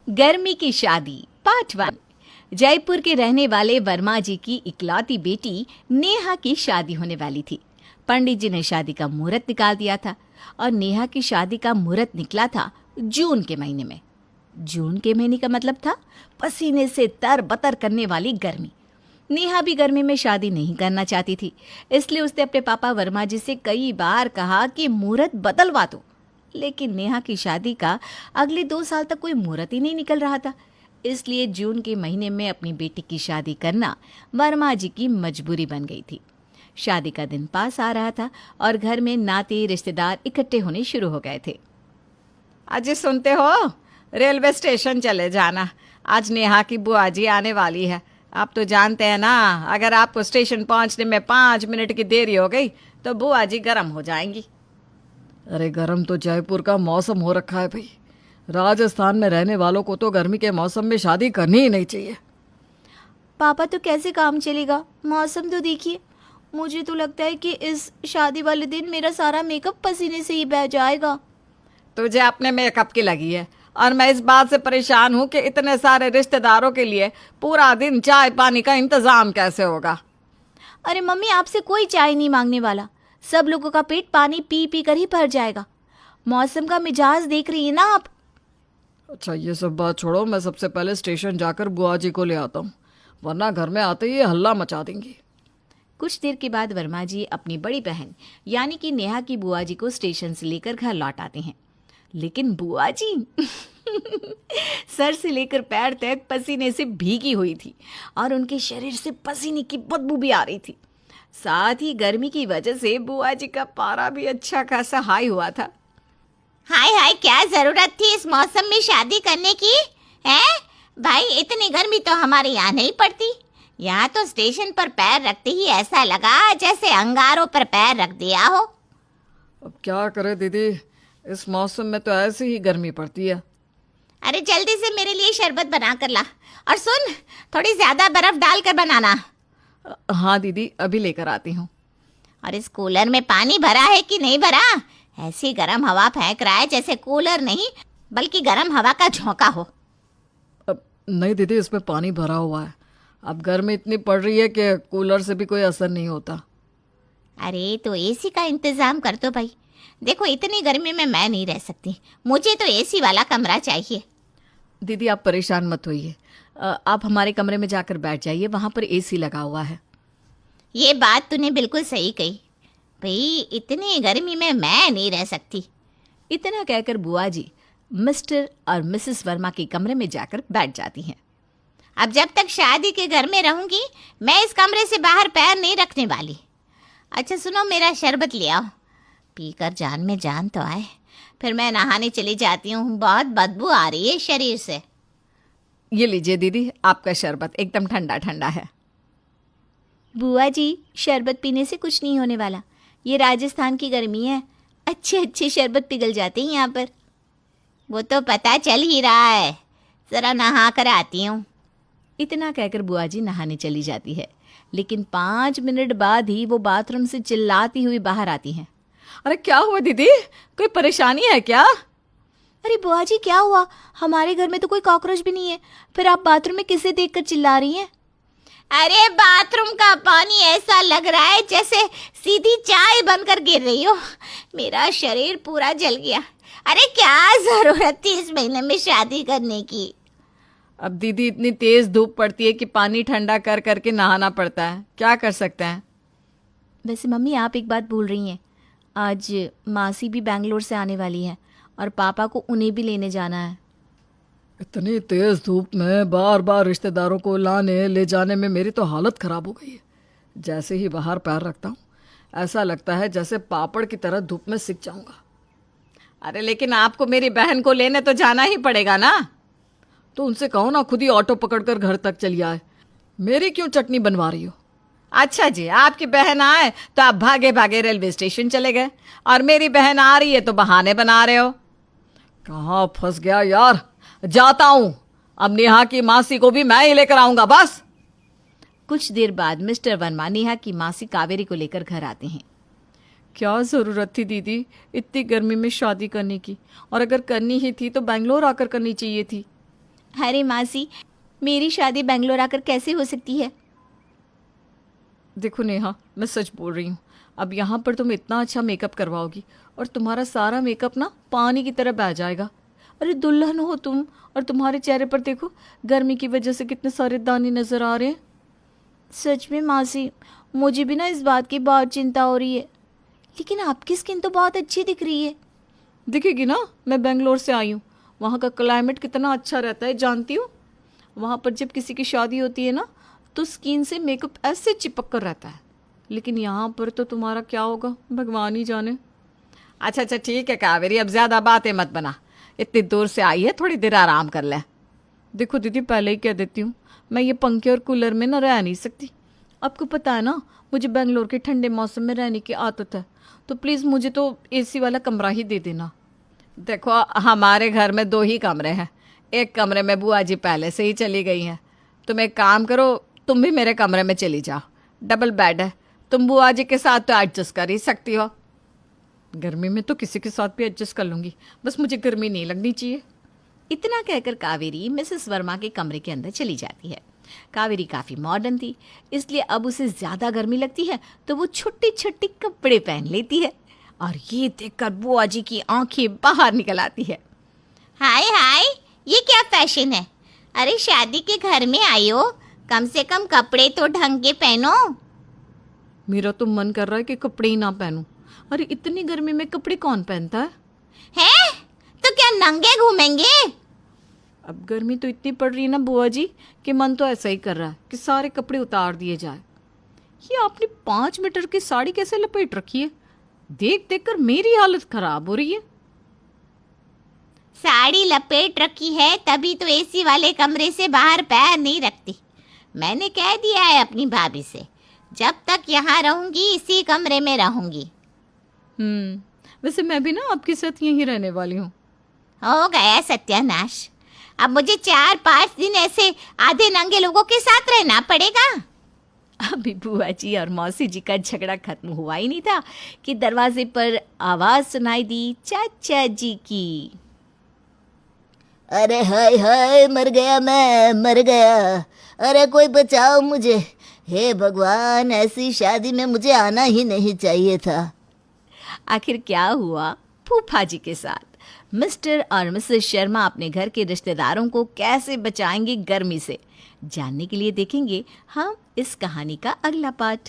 गर्मी की शादी पार्ट 1। जयपुर के रहने वाले वर्मा जी की इकलौती बेटी नेहा की शादी होने वाली थी। पंडित जी ने शादी का मुहूर्त निकाल दिया था और नेहा की शादी का मुहूर्त निकला था जून के महीने में। जून के महीने का मतलब था पसीने से तरबतर करने वाली गर्मी। नेहा भी गर्मी में शादी नहीं करना चाहती थी, इसलिए उसने अपने पापा वर्मा जी से कई बार कहा कि मुहूर्त बदलवा दो, लेकिन नेहा की शादी का अगले 2 साल तक कोई मुहूर्त ही नहीं निकल रहा था। इसलिए जून के महीने में अपनी बेटी की शादी करना वर्मा जी की मजबूरी बन गई थी। शादी का दिन पास आ रहा था और घर में नाते रिश्तेदार इकट्ठे होने शुरू हो गए थे। अजी सुनते हो, रेलवे स्टेशन चले जाना, आज नेहा की बुआ जी आने वाली है। आप तो जानते हैं ना, अगर आपको स्टेशन पहुंचने में 5 मिनट की देरी हो गई तो बुआ जी गर्म हो जाएंगी। अरे गर्म तो जयपुर का मौसम हो रखा है भाई। राजस्थान में रहने वालों को तो गर्मी के मौसम में शादी करनी ही नहीं चाहिए। पापा तो कैसे काम चलेगा, मौसम तो देखिए। मुझे तो लगता है कि इस शादी वाले दिन मेरा सारा मेकअप पसीने से ही बह जाएगा। तुझे अपने मेकअप की लगी है और मैं इस बात से परेशान हूँ कि इतने सारे रिश्तेदारों के लिए पूरा दिन चाय पानी का इंतजाम कैसे होगा। अरे मम्मी, आपसे कोई चाय नहीं मांगने वाला। सब लोगों का पेट पानी पी पी कर ही भर जाएगा। मौसम का मिजाज देख रही है ना आप। अच्छा ये सब बात छोड़ो, मैं सबसे पहले स्टेशन जाकर बुआ जी को ले आता हूँ, वरना घर में आते ही हल्ला मचा देंगी। कुछ देर के बाद वर्मा जी अपनी बड़ी बहन यानी कि नेहा की बुआ जी को स्टेशन से लेकर घर लौट आते हैं। लेकिन बुआ जी सर से लेकर पैर तक पसीने से भीगी हुई थी और उनके शरीर से पसीने की बदबू भी आ रही थी। साथ ही गर्मी की वजह से बुआ जी का पारा भी अच्छा खासा हाई हुआ था। हाय हाय, क्या जरूरत थी इस मौसम में शादी करने की है भाई? इतनी गर्मी तो हमारे यहाँ नहीं पड़ती। यहाँ तो स्टेशन पर पैर रखते ही ऐसा लगा जैसे अंगारों पर पैर रख दिया हो। अब क्या करे दीदी, इस मौसम में तो ऐसे ही गर्मी पड़ती है। अरे जल्दी से मेरे लिए शरबत बना कर ला, और सुन, थोड़ी ज्यादा बर्फ डाल कर बनाना। हाँ दीदी, अभी लेकर आती हूँ। और इस कूलर में पानी भरा है कि नहीं भरा? ऐसी गर्म हवा फेंक रहा है जैसे कूलर नहीं बल्कि गर्म हवा का झोंका हो। अब नहीं दीदी, इसमें पानी भरा हुआ है। अब गर्मी इतनी पड़ रही है कि कूलर से भी कोई असर नहीं होता। अरे तो एसी का इंतजाम कर दो भाई। देखो, इतनी गर्मी में मैं नहीं रह सकती, मुझे तो एसी वाला कमरा चाहिए। दीदी आप परेशान मत होइए, आप हमारे कमरे में जाकर बैठ जाइए, वहाँ पर एसी लगा हुआ है। ये बात तूने बिल्कुल सही कही भाई, इतनी गर्मी में मैं नहीं रह सकती। इतना कहकर बुआ जी मिस्टर और मिसेस वर्मा के कमरे में जाकर बैठ जाती हैं। अब जब तक शादी के घर में रहूंगी मैं इस कमरे से बाहर पैर नहीं रखने वाली। अच्छा सुनो, मेरा शरबत ले आओ, पीकर जान में जान तो आए। फिर मैं नहाने चली जाती हूँ, बहुत बदबू आ रही है शरीर से। ये लीजिए दीदी, आपका शरबत एकदम ठंडा ठंडा है। बुआ जी, शरबत पीने से कुछ नहीं होने वाला, ये राजस्थान की गर्मी है, अच्छे अच्छे शरबत पिघल जाते हैं यहाँ पर। वो तो पता चल ही रहा है, जरा नहा कर आती हूँ। इतना कहकर बुआ जी नहाने चली जाती है, लेकिन 5 मिनट बाद ही वो बाथरूम से चिल्लाती हुई बाहर आती हैं। अरे क्या हुआ दीदी, कोई परेशानी है क्या? अरे बुआ जी क्या हुआ, हमारे घर में तो कोई कॉकरोच भी नहीं है, फिर आप बाथरूम में किसे देखकर चिल्ला रही हैं? अरे बाथरूम का पानी ऐसा लग रहा है जैसे सीधी चाय बनकर गिर रही हो, मेरा शरीर पूरा जल गया। अरे क्या जरूरत थी इस महीने में शादी करने की? अब दीदी इतनी तेज धूप पड़ती है कि पानी ठंडा कर करके नहाना पड़ता है, क्या कर सकते हैं। वैसे मम्मी आप एक बात भूल रही हैं, आज मासी भी बैंगलोर से आने वाली है और पापा को उन्हें भी लेने जाना है। इतनी तेज धूप में बार बार रिश्तेदारों को लाने ले जाने में मेरी तो हालत खराब हो गई है। जैसे ही बाहर पैर रखता हूँ ऐसा लगता है जैसे पापड़ की तरह धूप में सिक जाऊंगा। अरे लेकिन आपको मेरी बहन को लेने तो जाना ही पड़ेगा ना। तो उनसे कहो ना खुद ही ऑटो पकड़कर घर तक चली आए, मेरी क्यों चटनी बनवा रही हो? अच्छा जी, आपकी बहन आए तो आप भागे भागे रेलवे स्टेशन चले गए और मेरी बहन आ रही है तो बहाने बना रहे हो। कहाँ फंस गया यार, जाता हूँ, अब नेहा की मासी को भी मैं ही लेकर आऊंगा बस। कुछ देर बाद मिस्टर वर्मा नेहा की मासी कावेरी को लेकर घर आते हैं। क्या ज़रूरत थी दीदी इतनी गर्मी में शादी करने की, और अगर करनी ही थी तो बेंगलोर आकर करनी चाहिए थी। अरे मासी, मेरी शादी बेंगलोर आकर कैसे हो सकती है? देखो नेहा, मैं सच बोल रही हूँ। अब यहाँ पर तुम इतना अच्छा मेकअप करवाओगी और तुम्हारा सारा मेकअप ना पानी की तरह बह जाएगा। अरे दुल्हन हो तुम, और तुम्हारे चेहरे पर देखो गर्मी की वजह से कितने सारे दाने नजर आ रहे हैं। सच में मासी, मुझे भी ना इस बात की बहुत चिंता हो रही है। लेकिन आपकी स्किन तो बहुत अच्छी दिख रही है। दिखेगी ना, मैं बेंगलोर से आई हूँ। वहाँ का क्लाइमेट कितना अच्छा रहता है जानती हूँ। वहाँ पर जब किसी की शादी होती है ना, तो स्किन से मेकअप ऐसे चिपक कर रहता है। लेकिन यहाँ पर तो तुम्हारा क्या होगा भगवान ही जाने। अच्छा अच्छा ठीक है कावेरी, अब ज़्यादा बातें मत बना। इतनी दूर से आई है, थोड़ी देर आराम कर ले। देखो दीदी, पहले ही कह देती हूँ, मैं ये पंखे और कूलर में ना रह नहीं सकती। आपको पता है ना, मुझे बेंगलोर के ठंडे मौसम में रहने की आदत है। तो प्लीज़ मुझे तो एसी वाला कमरा ही दे देना। देखो हमारे घर में 2 ही कमरे हैं। एक कमरे में बुआ जी पहले से ही चली गई हैं। तुम एक काम करो, तुम भी मेरे कमरे में चली जाओ। डबल बेड है, तुम बुआ जी के साथ तो एडजस्ट कर ही सकती हो। गर्मी में तो किसी के साथ भी एडजस्ट कर लूँगी, बस मुझे गर्मी नहीं लगनी चाहिए। इतना कहकर कावेरी मिसेस वर्मा के कमरे के अंदर चली जाती है। कावेरी काफ़ी मॉडर्न थी, इसलिए अब उसे ज़्यादा गर्मी लगती है तो वो छोटे छोटे कपड़े पहन लेती है। और ये देखकर बुआ जी की आंखें बाहर निकल आती है। हाय हाय, ये क्या फैशन है? अरे शादी के घर में आई हो, कम से कम कपड़े तो ढंग के पहनो। मेरा तो मन कर रहा है कि कपड़े ही ना पहनूं। अरे इतनी गर्मी में कपड़े कौन पहनता है? हैं? तो क्या नंगे घूमेंगे? अब गर्मी तो इतनी पड़ रही है ना बुआ जी, कि मन तो ऐसा ही कर रहा है कि सारे कपड़े उतार दिए जाए। ये आपने 5 मीटर की साड़ी कैसे लपेट रखी है? देख देख कर मेरी हालत खराब हो रही है। साड़ी लपेट रखी है तभी तो एसी वाले कमरे से बाहर पैर नहीं रखती। मैंने कह दिया है अपनी भाभी से, जब तक यहाँ रहूंगी इसी कमरे में रहूंगी। वैसे मैं भी ना आपके साथ यहीं रहने वाली हूँ। हो गया सत्यानाश। अब मुझे 4-5 दिन ऐसे आधे नंगे लोगों के साथ रहना पड़ेगा। अभी बुआ जी और मौसी जी का झगड़ा खत्म हुआ ही नहीं था कि दरवाजे पर आवाज सुनाई दी चाचा जी की। अरे हाय हाय, मर गया, मैं मर गया। अरे कोई बचाओ मुझे। हे भगवान, ऐसी शादी में मुझे आना ही नहीं चाहिए था। आखिर क्या हुआ फूफा जी के साथ? मिस्टर और मिसेस शर्मा अपने घर के रिश्तेदारों को कैसे बचाएंगे गर्मी से? जानने के लिए देखेंगे हम इस कहानी का अगला पार्ट।